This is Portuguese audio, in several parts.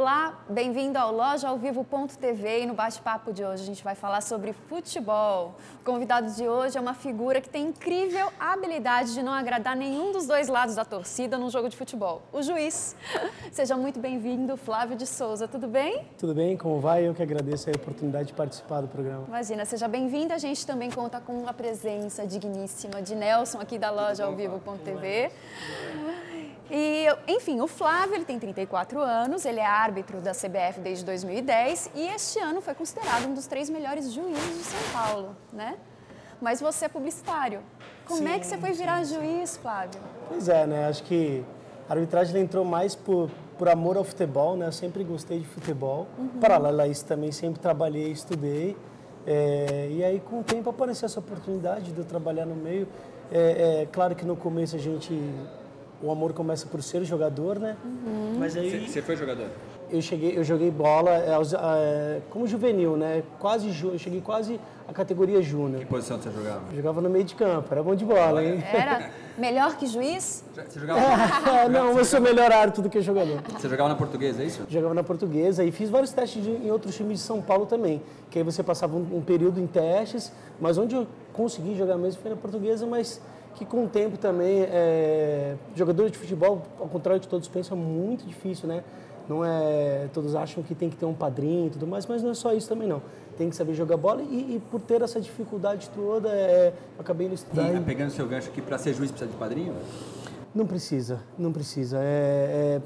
Olá, bem-vindo ao Loja ao Vivo.tv e no bate-papo de hoje a gente vai falar sobre futebol. O convidado de hoje é uma figura que tem incrível habilidade de não agradar nenhum dos dois lados da torcida num jogo de futebol, o juiz. Seja muito bem-vindo, Flávio de Souza, tudo bem? Tudo bem, como vai? Eu que agradeço a oportunidade de participar do programa. Imagina, seja bem-vindo. A gente também conta com a presença digníssima de Nelson aqui da Loja ao Vivo.tv. E, enfim, o Flávio, ele tem 34 anos, ele é árbitro da CBF desde 2010 e este ano foi considerado um dos 3 melhores juízes de São Paulo, né? Mas você é publicitário. Como é que você foi virar juiz, Flávio? Pois é, né? Acho que a arbitragem entrou mais por amor ao futebol, né? Eu sempre gostei de futebol. Paralelo a isso também, sempre trabalhei, estudei. E aí, com o tempo, apareceu essa oportunidade de eu trabalhar no meio. Claro que no começo o amor começa por ser jogador, né? Mas aí Você foi jogador? eu joguei bola como juvenil, né? Eu cheguei quase à categoria júnior. Que posição você jogava? Jogava no meio de campo, era bom de bola, hein? Era melhor que juiz? Você jogava? Não, eu sou melhor árbitro do que jogador. Você jogava na Portuguesa, é isso? Jogava na Portuguesa e fiz vários testes em outros times de São Paulo também. Que aí você passava um período em testes, mas onde eu consegui jogar mesmo foi na Portuguesa, mas que com o tempo também, jogador de futebol, ao contrário de todos pensam, é muito difícil, né? Não todos acham que tem que ter um padrinho e tudo mais, mas não é só isso também não. Tem que saber jogar bola e por ter essa dificuldade toda, eu acabei indo estudar. E pegando seu gancho aqui, para ser juiz precisa de padrinho? Não precisa.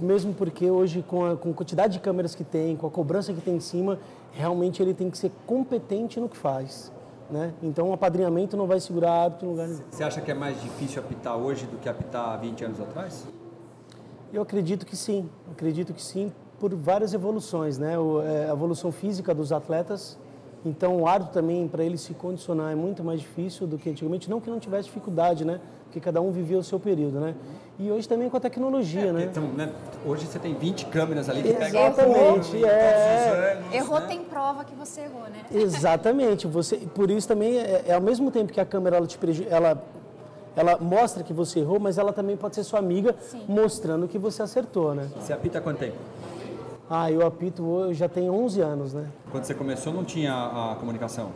Mesmo porque hoje, com a quantidade de câmeras que tem, com a cobrança que tem em cima, realmente ele tem que ser competente no que faz. Né? Então, o apadrinhamento não vai segurar árbitro em lugar nenhum. Você acha que é mais difícil apitar hoje do que apitar 20 anos atrás? Eu acredito que sim, por várias evoluções, né? A evolução física dos atletas, então o árbitro também, para ele se condicionar, é muito mais difícil do que antigamente, não que não tivesse dificuldade, né? Porque cada um vivia o seu período, né? E hoje também com a tecnologia, né? Então, né? Hoje você tem 20 câmeras ali que pegam Exatamente, todos os anos, Errou, né? tem prova que você errou, né? Exatamente, por isso também, ao mesmo tempo que a câmera ela mostra que você errou, mas ela também pode ser sua amiga, mostrando que você acertou, né? Você apita há quanto tempo? Eu apito hoje, já tem 11 anos, né? Quando você começou não tinha a comunicação?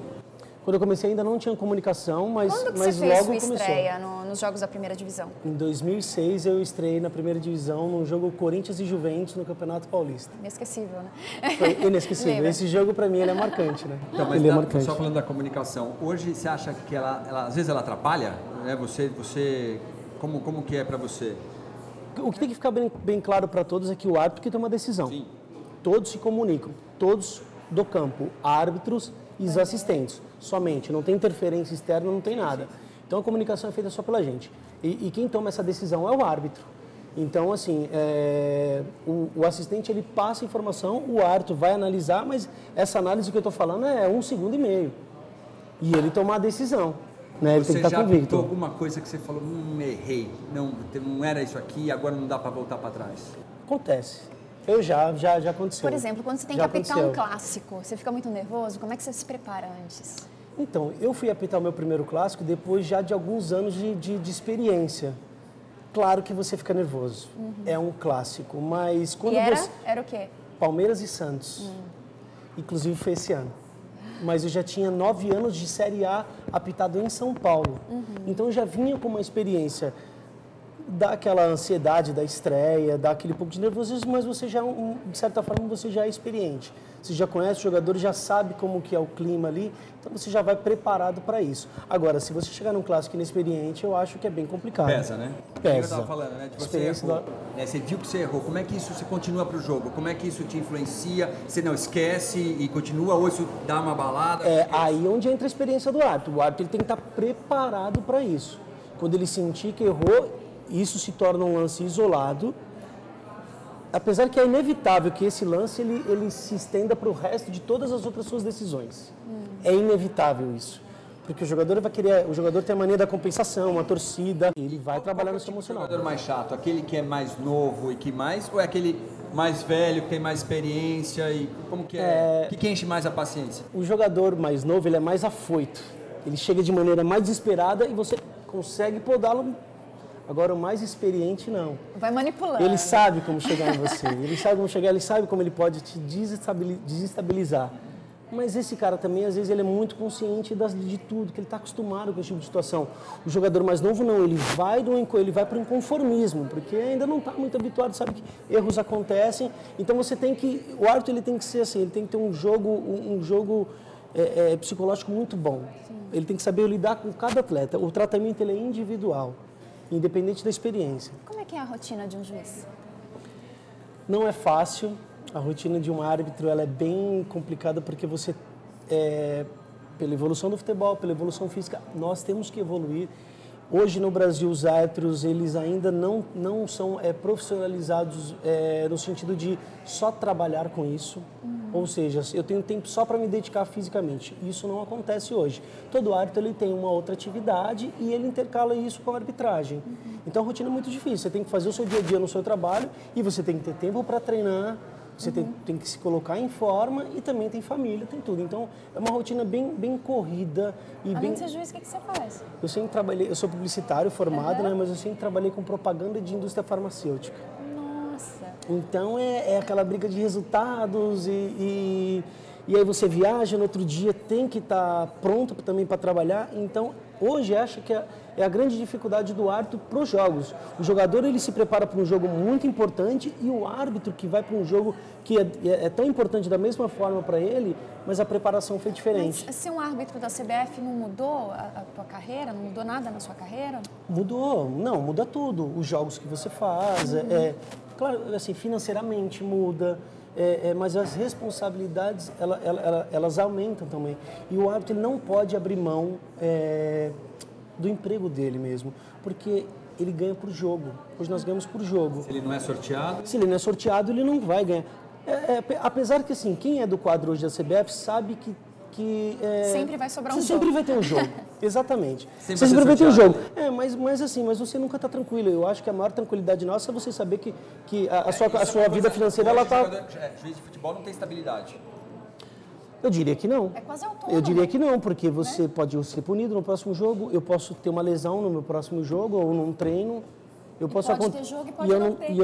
Quando eu comecei ainda não tinha comunicação, mas Quando que mas você fez logo sua começou. estreia nos Jogos da Primeira Divisão? Em 2006 eu estreiei na primeira divisão no jogo Corinthians e Juventus no Campeonato Paulista. Inesquecível, né? Foi inesquecível. Lembra? Esse jogo para mim ele é marcante, né? Então, mas ele é marcante. só falando da comunicação, hoje você acha que ela às vezes ela atrapalha? Né? Você como que é para você? O que tem que ficar bem claro para todos é que o árbitro que toma a decisão. Sim. Todos se comunicam, todos do campo, árbitros e os assistentes, somente. Não tem interferência externa, não tem nada. Então a comunicação é feita só pela gente. E quem toma essa decisão é o árbitro. Então, assim, o assistente ele passa a informação, o árbitro vai analisar, mas essa análise que eu estou falando é 1,5 segundos. E ele tomar a decisão. Né? Ele Você tem que estar já convicto. apitou alguma coisa que você falou, errei, não era isso aqui, agora não dá para voltar para trás? Acontece. Já aconteceu. Por exemplo, quando você tem que Já apitar aconteceu. um clássico, você fica muito nervoso? Como é que você se prepara antes? Então, eu fui apitar o meu primeiro clássico depois já de alguns anos de experiência. Claro que você fica nervoso. É um clássico, mas quando E você... era o quê? Palmeiras e Santos. Inclusive foi esse ano. Mas eu já tinha 9 anos de Série A apitado em São Paulo. Então eu já vinha com uma experiência, dá aquela ansiedade da estreia, dá aquele pouco de nervosismo, mas você já, de certa forma, você já é experiente. Você já conhece o jogador, já sabe como que é o clima ali, então você já vai preparado para isso. Agora, se você chegar num clássico inexperiente, eu acho que é bem complicado. Pesa, né? Pesa. Eu estava falando, né? De você Experiência errou, né? Você viu que você errou, como é que isso você continua para o jogo? Como é que isso te influencia? Você não esquece e continua ou isso dá uma balada? Aí onde entra a experiência do árbitro. O árbitro ele tem que estar preparado para isso. Quando ele sentir que errou, isso se torna um lance isolado. Apesar que é inevitável que esse lance ele se estenda para o resto de todas as outras suas decisões. É inevitável isso. Porque o jogador tem a mania da compensação, a torcida, ele vai trabalhar no seu emocional. O jogador mais chato, aquele que é mais novo e que mais, ou é aquele mais velho, que tem mais experiência e como que é? Que enche mais a paciência? O jogador mais novo, ele é mais afoito. Ele chega de maneira mais desesperada e você consegue podá-lo Agora, o mais experiente, não. Vai manipulando. Ele sabe como chegar em você, ele sabe como chegar, ele sabe como ele pode te desestabilizar. Mas esse cara também, às vezes, ele é muito consciente de tudo, que ele está acostumado com esse tipo de situação. O jogador mais novo, não, ele vai para o inconformismo, porque ainda não está muito habituado, sabe que erros acontecem. Então, o árbitro ele tem que ser assim, ele tem que ter um jogo psicológico muito bom. Sim. Ele tem que saber lidar com cada atleta. O tratamento ele é individual, independente da experiência. Como é que é a rotina de um juiz? Não é fácil. A rotina de um árbitro ela é bem complicada porque pela evolução do futebol, pela evolução física, nós temos que evoluir. Hoje no Brasil os árbitros eles ainda não são profissionalizados no sentido de só trabalhar com isso. Ou seja, eu tenho tempo só para me dedicar fisicamente. Isso não acontece hoje. Todo árbitro ele tem uma outra atividade e ele intercala isso com a arbitragem. Então a rotina é muito difícil. Você tem que fazer o seu dia a dia no seu trabalho e você tem que ter tempo para treinar. Você tem que se colocar em forma e também tem família, tem tudo. Então, é uma rotina bem corrida. Além de ser juiz, o que você faz? Eu sempre trabalhei, eu sou publicitário formado, né, mas eu sempre trabalhei com propaganda de indústria farmacêutica. Nossa! Então, é aquela briga de resultados e aí você viaja, no outro dia tem que estar pronto também para trabalhar. Então, hoje acho que é a grande dificuldade do árbitro para os jogos. O jogador ele se prepara para um jogo muito importante e o árbitro que vai para um jogo que é tão importante da mesma forma para ele, mas a preparação foi diferente. Mas ser um árbitro da CBF não mudou a tua carreira? Não mudou nada na sua carreira? Mudou, não, muda tudo. Os jogos que você faz, claro, assim, financeiramente muda. Mas as responsabilidades, elas aumentam também. E o árbitro ele não pode abrir mão do emprego dele mesmo, porque ele ganha por jogo. Hoje nós ganhamos por jogo. Se ele não é sorteado? Se ele não é sorteado, ele não vai ganhar. Apesar que, assim, quem é do quadro hoje da CBF sabe que sempre vai sobrar um jogo. Sempre vai ter um jogo, exatamente. Sempre vai ter um jogo. Mas você nunca está tranquilo. Eu acho que a maior tranquilidade nossa é você saber que a sua vida financeira, ela está... Juiz de futebol não tem estabilidade. Eu diria que não. É quase autônomo. Eu diria que não, porque você pode ser punido no próximo jogo, eu posso ter uma lesão no meu próximo jogo ou num treino. Pode ter jogo e pode não ter. E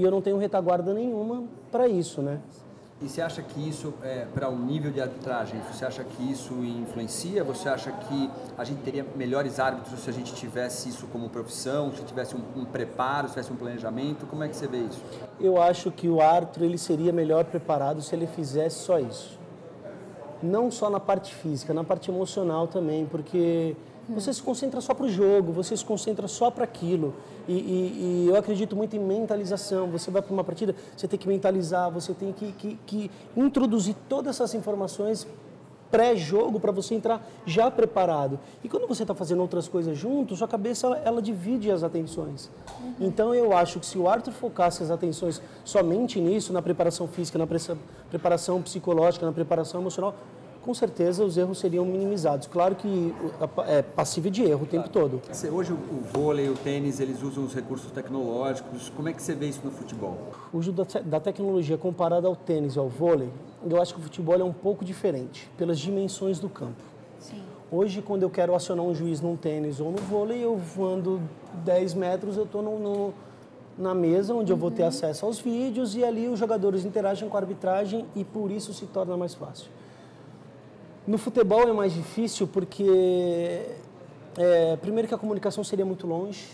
eu não tenho retaguarda nenhuma para isso, né? E você acha que isso, para o nível de arbitragem, você acha que isso influencia? Você acha que a gente teria melhores árbitros se a gente tivesse isso como profissão, se tivesse um preparo, se tivesse um planejamento? Como é que você vê isso? Eu acho que o árbitro ele seria melhor preparado se ele fizesse só isso. Não só na parte física, na parte emocional também, porque você se concentra só para o jogo, você se concentra só para aquilo. E eu acredito muito em mentalização. Você vai para uma partida, você tem que mentalizar, você tem que introduzir todas essas informações pré-jogo para você entrar já preparado. E quando você está fazendo outras coisas junto, sua cabeça ela divide as atenções. Então eu acho que se o árbitro focasse as atenções somente nisso, na preparação física, na preparação psicológica, na preparação emocional, com certeza os erros seriam minimizados. Claro que é passível de erro o tempo todo. Hoje o vôlei, o tênis, eles usam os recursos tecnológicos. Como é que você vê isso no futebol? O uso da tecnologia comparado ao tênis e ao vôlei, eu acho que o futebol é um pouco diferente, pelas dimensões do campo. Sim. Hoje, quando eu quero acionar um juiz num tênis ou no vôlei, eu voando 10 metros, eu estou na mesa onde eu vou ter acesso aos vídeos e ali os jogadores interagem com a arbitragem e por isso se torna mais fácil. No futebol é mais difícil porque, primeiro que a comunicação seria muito longe,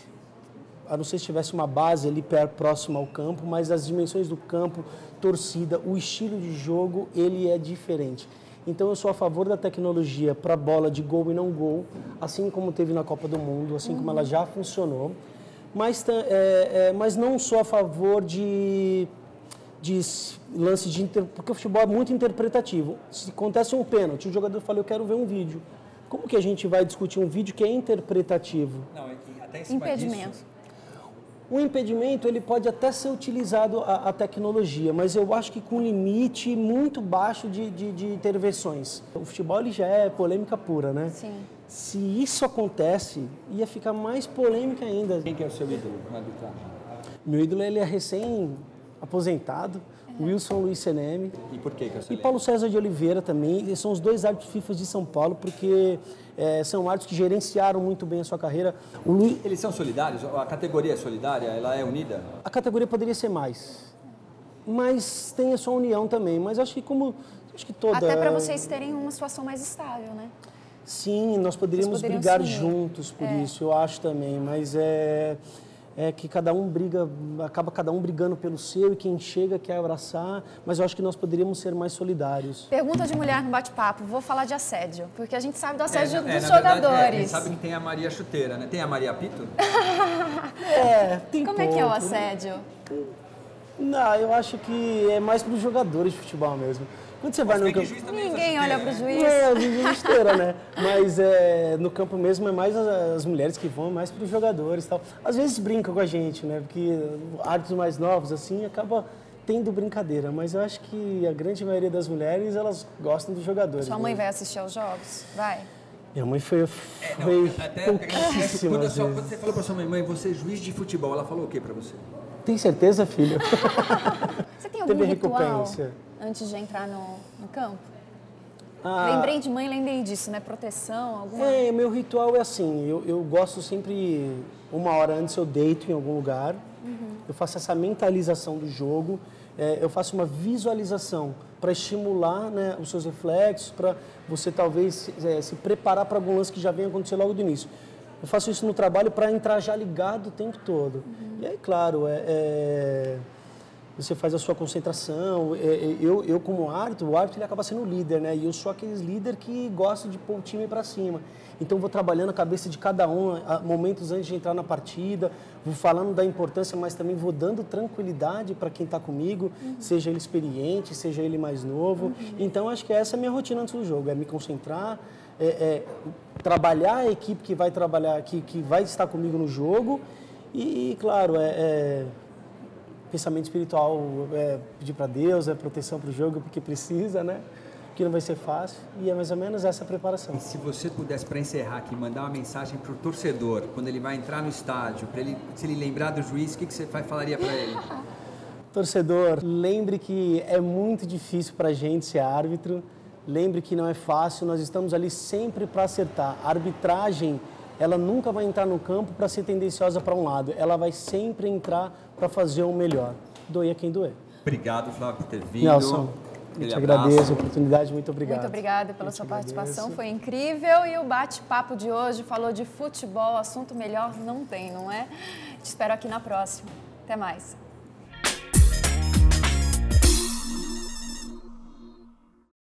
a não ser se tivesse uma base ali próxima ao campo, mas as dimensões do campo, torcida, o estilo de jogo, ele é diferente. Então eu sou a favor da tecnologia para bola de gol e não gol, assim como teve na Copa do Mundo, assim como ela já funcionou, mas não sou a favor de lance porque o futebol é muito interpretativo. Se acontece um pênalti, o jogador fala, eu quero ver um vídeo. Como que a gente vai discutir um vídeo que é interpretativo? Não, até em cima impedimento. disso... O impedimento, ele pode até ser utilizado a tecnologia, mas eu acho que com limite muito baixo de intervenções. O futebol ele já é polêmica pura, né? Sim. Se isso acontece, ia ficar mais polêmica ainda. Quem que é o seu ídolo na arbitragem? Meu ídolo ele é recém-aposentado, Wilson Luiz Seneme. E por que você E Paulo César de Oliveira também. Eles são os 2 árbitros FIFA de São Paulo, porque são árbitros que gerenciaram muito bem a sua carreira. Eles são solidários? A categoria é solidária? Ela é unida? A categoria poderia ser mais, mas tem a sua união também. Mas acho que toda... Até para vocês terem uma situação mais estável, né? Sim, nós poderíamos brigar juntos por isso, eu acho também, mas é que acaba cada um brigando pelo seu e quem chega quer abraçar, mas eu acho que nós poderíamos ser mais solidários. Pergunta de mulher no bate-papo, vou falar de assédio, porque a gente sabe do assédio dos jogadores. jogadores. A gente sabe que tem a Maria Chuteira, né? Tem a Maria Apito? Tem Como é que é o assédio? Não, eu acho que é mais para os jogadores de futebol mesmo. Quando você vai no campo... Ninguém olha para o juiz. A juiz esteira, né? Mas no campo mesmo é mais as mulheres que vão, mais para os jogadores e tal. Às vezes brincam com a gente, né? Porque árbitros mais novos, assim, acaba tendo brincadeira. Mas eu acho que a grande maioria das mulheres, elas gostam dos jogadores. Sua mãe vai assistir aos jogos? Vai. Minha mãe foi pouquíssimo. Quando você falou para sua mãe, você é juiz de futebol, ela falou o que para você? Tem certeza, filho? Você tem algum ritual antes de entrar no campo? Lembrei de mãe, lembrei disso, né? Proteção, alguma... Meu ritual é assim, eu gosto sempre, 1 hora antes eu deito em algum lugar, eu faço essa mentalização do jogo, eu faço uma visualização para estimular, né, os seus reflexos, para você talvez se preparar para algum lance que já vem acontecer logo do início. Eu faço isso no trabalho para entrar já ligado o tempo todo. E aí, claro, você faz a sua concentração. Eu como árbitro, o árbitro ele acaba sendo o líder, né? E eu sou aquele líder que gosta de pôr o time para cima. Então, vou trabalhando a cabeça de cada um, momentos antes de entrar na partida, vou falando da importância, mas também vou dando tranquilidade para quem está comigo, seja ele experiente, seja ele mais novo. Então, acho que essa é a minha rotina antes do jogo, é me concentrar, trabalhar a equipe que vai trabalhar, que vai estar comigo no jogo e claro, pensamento espiritual, pedir para Deus, proteção para o jogo, porque precisa, né? Que não vai ser fácil e é mais ou menos essa preparação. E se você pudesse, para encerrar aqui, mandar uma mensagem para o torcedor, quando ele vai entrar no estádio, se ele lembrar do juiz, o que você falaria para ele? Torcedor, lembre que é muito difícil para a gente ser árbitro, lembre que não é fácil, nós estamos ali sempre para acertar. A arbitragem, ela nunca vai entrar no campo para ser tendenciosa para um lado, ela vai sempre entrar para fazer o melhor. Doer quem doer. Obrigado, Flávio, por ter vindo. Nelson, eu te agradeço a oportunidade, muito obrigado. Muito obrigada pela sua participação, foi incrível. E o bate-papo de hoje falou de futebol, assunto melhor não tem, não é? Te espero aqui na próxima. Até mais.